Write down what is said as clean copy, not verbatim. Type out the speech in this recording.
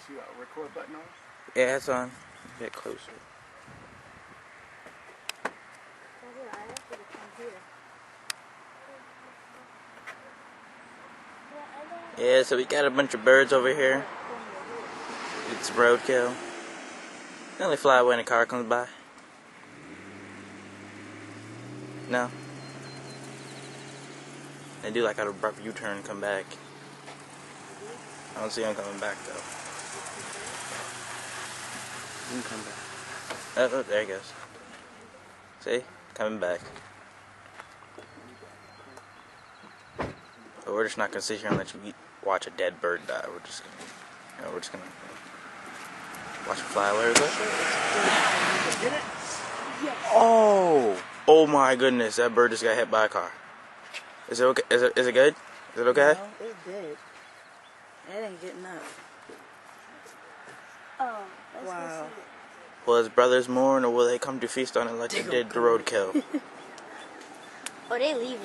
You got a record button on? Yeah, it's on. Get closer. Yeah, so we got a bunch of birds over here. It's roadkill. They only fly when a car comes by. No. They do like an abrupt U-turn and come back. I don't see them coming back though. You can come back. Oh, there he goes. See? Coming back. But we're just not gonna sit here and let you watch a dead bird die. We're just gonna, watch it fly away. Get it? Oh! Oh my goodness! That bird just got hit by a car. Is it okay? Is it good? Is it okay? No, it's dead. It ain't getting up. Oh, Wow. Will his brothers mourn, or will they come to feast on it like they did the roadkill? Oh, they leaving.